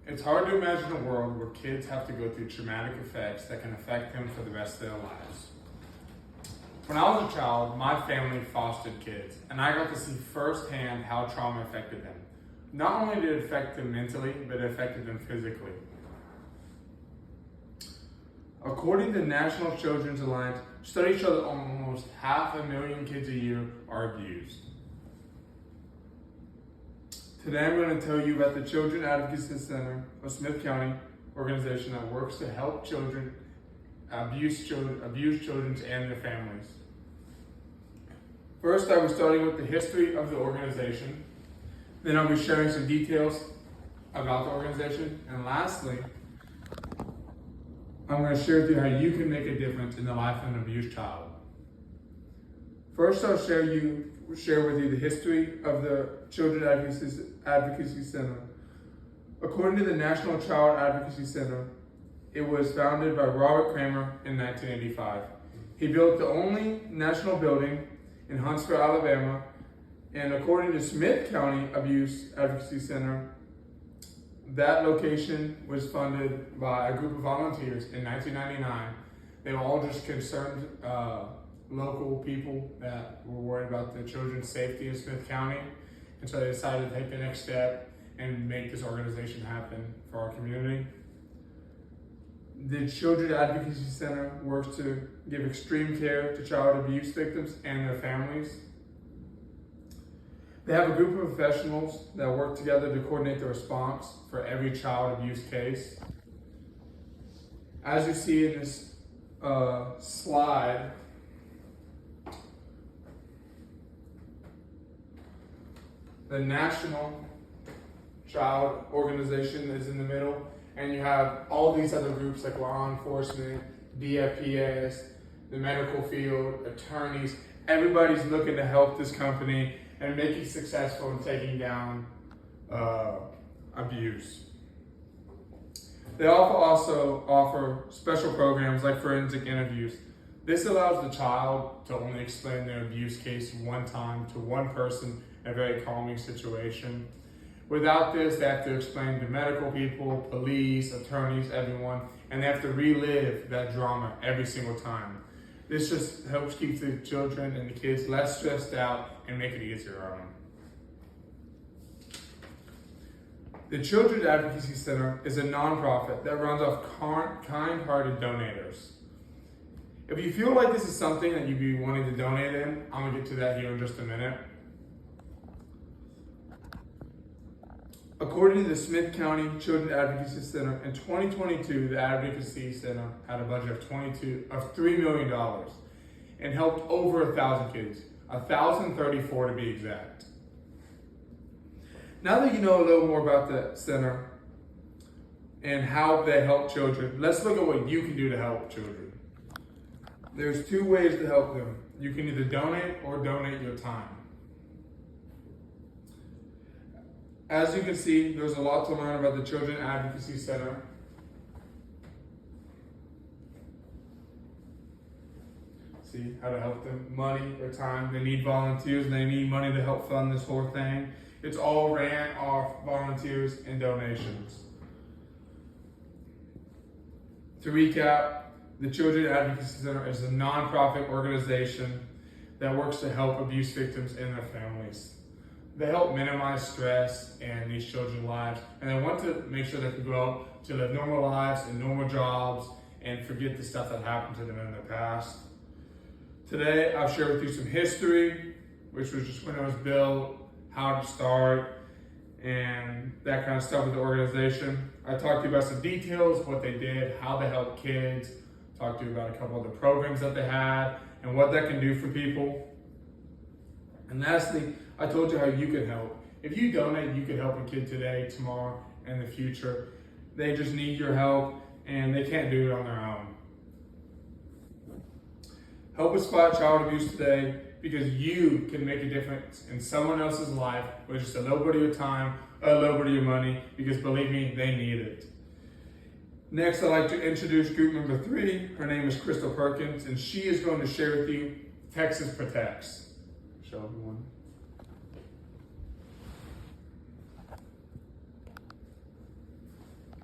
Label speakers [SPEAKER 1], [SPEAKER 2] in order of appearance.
[SPEAKER 1] It's hard to imagine a world where kids have to go through traumatic effects that can affect them for the rest of their lives. When I was a child, my family fostered kids, and I got to see firsthand how trauma affected them. Not only did it affect them mentally, but it affected them physically. According to the National Children's Alliance, studies show that almost 500,000 kids a year are abused. Today I'm going to tell you about the Children Advocacy Center of Smith County organization that works to help children, abused children and their families. First, I'll be starting with the history of the organization. Then I'll be sharing some details about the organization. And lastly, I'm going to share with you how you can make a difference in the life of an abused child. First, I'll share with you the history of the Children Advocacy Center. According to the National Child Advocacy Center, it was founded by Robert Kramer in 1985. He built the only national building in Huntsville, Alabama, and according to Smith County Abuse Advocacy Center, that location was funded by a group of volunteers in 1999. They were all just concerned local people that were worried about the children's safety in Smith County, and so they decided to take the next step and make this organization happen for our community. The Children Advocacy Center works to give extreme care to child abuse victims and their families. They have a group of professionals that work together to coordinate the response for every child abuse case. As you see in this slide, the National Child Organization is in the middle, and you have all these other groups like law enforcement, DFPS, the medical field, attorneys. Everybody's looking to help this company and make it successful in taking down abuse. They also offer special programs like forensic interviews. This allows the child to only explain their abuse case one time to one person in a very calming situation. Without this, they have to explain to medical people, police, attorneys, everyone, and they have to relive that drama every single time. This just helps keep the children and the kids less stressed out and make it easier on them. The Children Advocacy Center is a nonprofit that runs off kind-hearted donors. If you feel like this is something that you'd be wanting to donate in, I'm gonna get to that here in just a minute. According to the Smith County Children Advocacy Center, in 2022, the Advocacy Center had a budget of $3 million and helped over 1,000 kids, 1,034 to be exact. Now that you know a little more about the center and how they help children, let's look at what you can do to help children. There's two ways to help them. You can either donate or donate your time. As you can see, there's a lot to learn about the Children Advocacy Center. See how to help them, money or time. They need volunteers and they need money to help fund this whole thing. It's all ran off volunteers and donations. To recap, the Children Advocacy Center is a nonprofit organization that works to help abuse victims and their families. They help minimize stress in these children's lives, and they want to make sure they can grow up to live normal lives and normal jobs and forget the stuff that happened to them in the past. Today, I'll share with you some history, which was just when it was built, how to start, and that kind of stuff with the organization. I talked to you about some details, what they did, how they help kids, talked to you about a couple of the programs that they had, and what that can do for people. And lastly, I told you how you can help. If you donate, you can help a kid today, tomorrow, and in the future. They just need your help, and they can't do it on their own. Help us fight child abuse today, because you can make a difference in someone else's life with just a little bit of your time, a little bit of your money, because believe me, they need it. Next, I'd like to introduce group number 3. Her name is Crystal Perkins, and she is going to share with you Texas Protects. Show everyone.